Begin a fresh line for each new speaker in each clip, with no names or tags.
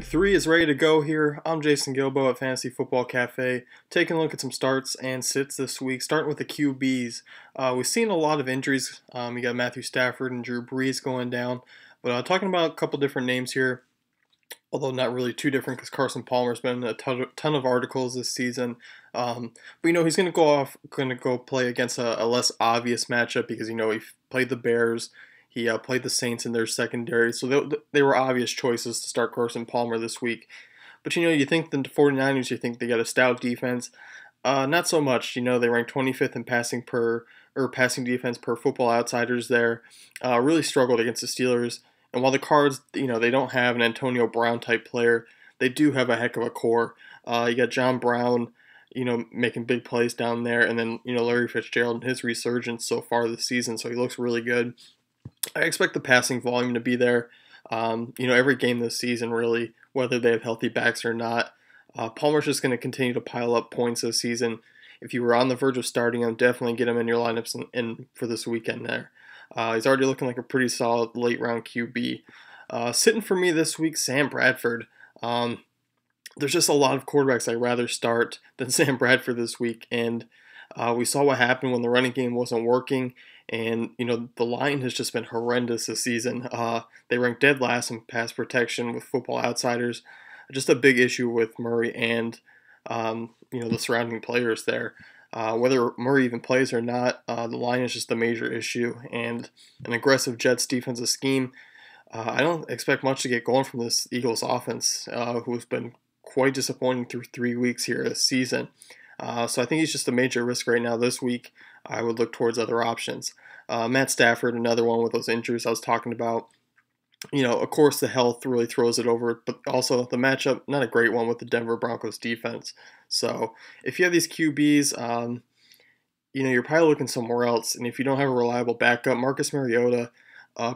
Week 3 is ready to go here. I'm Jason Gilbo at Fantasy Football Cafe, taking a look at some starts and sits this week, starting with the QBs. We've seen a lot of injuries. You got Matthew Stafford and Drew Brees going down, but talking about a couple different names here, although not really too different because Carson Palmer's been in a ton of articles this season. But he's going to go play against a less obvious matchup because he played the Bears. He played the Saints in their secondary, so they were obvious choices to start Carson Palmer this week. But you think the 49ers, you think they got a stout defense. Not so much. They rank 25th in passing defense per Football Outsiders there. Really struggled against the Steelers. And while the Cards, they don't have an Antonio Brown type player, they do have a heck of a core. You got John Brown, making big plays down there, and then Larry Fitzgerald and his resurgence so far this season, so he looks really good. I expect the passing volume to be there. Every game this season, really, whether they have healthy backs or not. Palmer's just going to continue to pile up points this season. If you were on the verge of starting him, definitely get him in your lineups and for this weekend there. He's already looking like a pretty solid late-round QB. Sitting for me this week, Sam Bradford. There's just a lot of quarterbacks I'd rather start than Sam Bradford this week, and we saw what happened when the running game wasn't working, and the line has just been horrendous this season. They ranked dead last in pass protection with Football Outsiders. Just a big issue with Murray and the surrounding players there. Whether Murray even plays or not, the line is just a major issue, and an aggressive Jets defensive scheme. I don't expect much to get going from this Eagles offense, who's been quite disappointing through 3 weeks here this season. So I think he's just a major risk right now this week. I would look towards other options. Matt Stafford, another one with those injuries I was talking about. Of course the health really throws it over, but also the matchup, not a great one with the Denver Broncos defense. So if you have these QBs, you're probably looking somewhere else. And if you don't have a reliable backup, Marcus Mariota,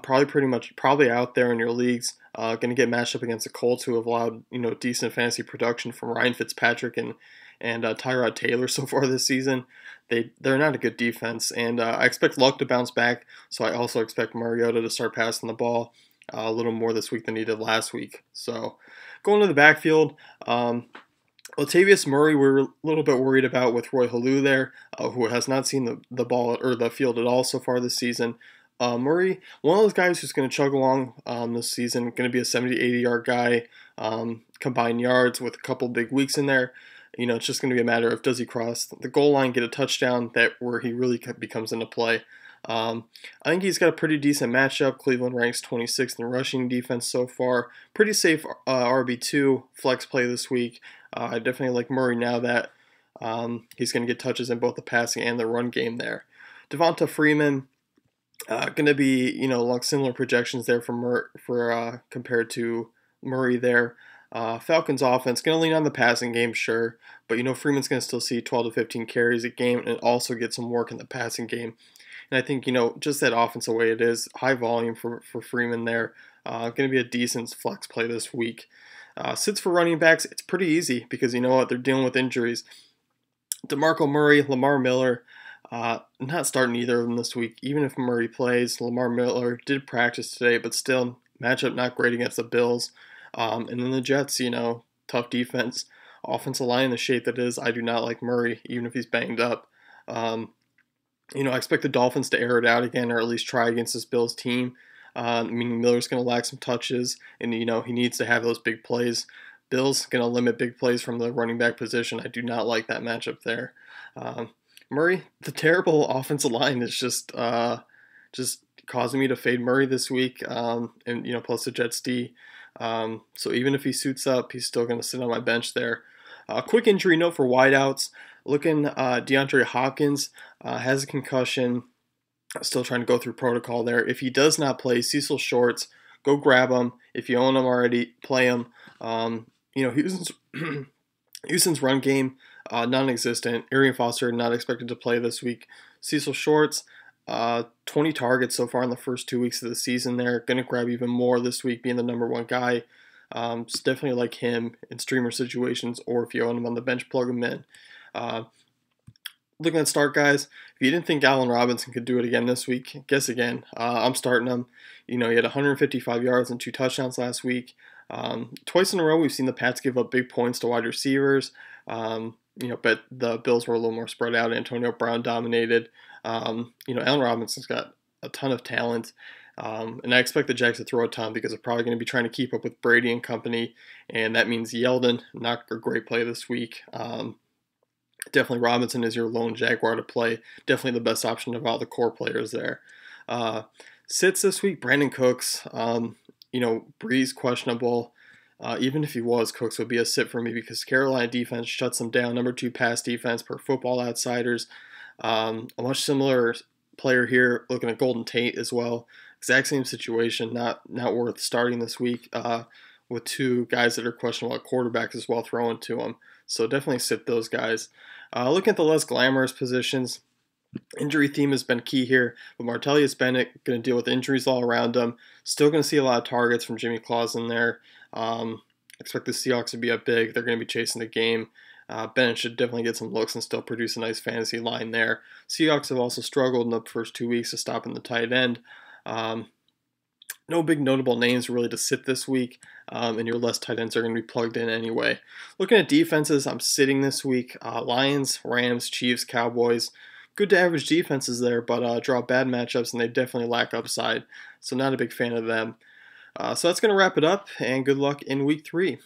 probably out there in your leagues, going to get matched up against the Colts, who have allowed decent fantasy production from Ryan Fitzpatrick and Tyrod Taylor so far this season. They're not a good defense, and I expect Luck to bounce back, so I also expect Mariota to start passing the ball a little more this week than he did last week. So going to the backfield, Latavius Murray we're a little bit worried about with Roy Halou there, who has not seen the ball or the field at all so far this season. Murray, one of those guys who's going to chug along this season, going to be a 70 to 80 yard guy, combined yards with a couple big weeks in there. It's just going to be a matter of, does he cross the goal line, get a touchdown where he really becomes into play. I think he's got a pretty decent matchup. Cleveland ranks 26th in rushing defense so far. Pretty safe RB2 flex play this week. I definitely like Murray now that he's going to get touches in both the passing and the run game there. Devonta Freeman, going to be along similar projections there for compared to Murray there. Falcons offense going to lean on the passing game, sure, but Freeman's going to still see 12 to 15 carries a game and also get some work in the passing game. And I think just that offense the way it is, high volume for Freeman there, going to be a decent flex play this week. Sits for running backs, it's pretty easy because they're dealing with injuries. DeMarco Murray, Lamar Miller, not starting either of them this week. Even if Murray plays, Lamar Miller did practice today, but still matchup not great against the Bills. And then the Jets, tough defense, offensive line in the shape that is. I do not like Murray, even if he's banged up. I expect the Dolphins to air it out again, or at least try against this Bills team. Meaning Miller's going to lack some touches, and he needs to have those big plays. Bills going to limit big plays from the running back position. I do not like that matchup there. Murray, the terrible offensive line is just causing me to fade Murray this week, and plus the Jets D. So even if he suits up, he's still going to sit on my bench there. Quick injury note for wideouts. Looking, DeAndre Hopkins has a concussion. Still trying to go through protocol there. If he does not play, Cecil Shorts, go grab him. If you own him already, play him. Houston's run game, non-existent. Arian Foster not expected to play this week. Cecil Shorts, 20 targets so far in the first 2 weeks of the season there. Going to grab even more this week, being the number one guy. It's definitely like him in streamer situations, or if you own him on the bench, plug him in. Looking at start guys, if you didn't think Allen Robinson could do it again this week, guess again. I'm starting him. He had 155 yards and 2 touchdowns last week. Twice in a row, we've seen the Pats give up big points to wide receivers. But the Bills were a little more spread out. Antonio Brown dominated. Allen Robinson's got a ton of talent. And I expect the Jags to throw a ton because they're probably going to be trying to keep up with Brady and company. And that means Yeldon, not a great play this week. Definitely Robinson is your lone Jaguar to play. Definitely the best option of all the core players there. Sits this week, Brandon Cooks. Breeze questionable. Even if he was, Cooks would be a sit for me because Carolina defense shuts them down. Number 2 pass defense per Football Outsiders. A much similar player here, looking at Golden Tate as well. Exact same situation, not worth starting this week with 2 guys that are questionable at quarterbacks as well throwing to them. So definitely sit those guys. Looking at the less glamorous positions, injury theme has been key here, but Martellus Bennett going to deal with injuries all around him. Still going to see a lot of targets from Jimmy Claus in there. Expect the Seahawks to be up big. They're going to be chasing the game. Bennett should definitely get some looks and still produce a nice fantasy line there. Seahawks have also struggled in the first 2 weeks to stop in the tight end. No big notable names really to sit this week, and your less tight ends are going to be plugged in anyway. Looking at defenses, I'm sitting this week. Lions, Rams, Chiefs, Cowboys. Good to average defenses there, but draw bad matchups, and they definitely lack upside. So not a big fan of them. So that's going to wrap it up, and good luck in week 3.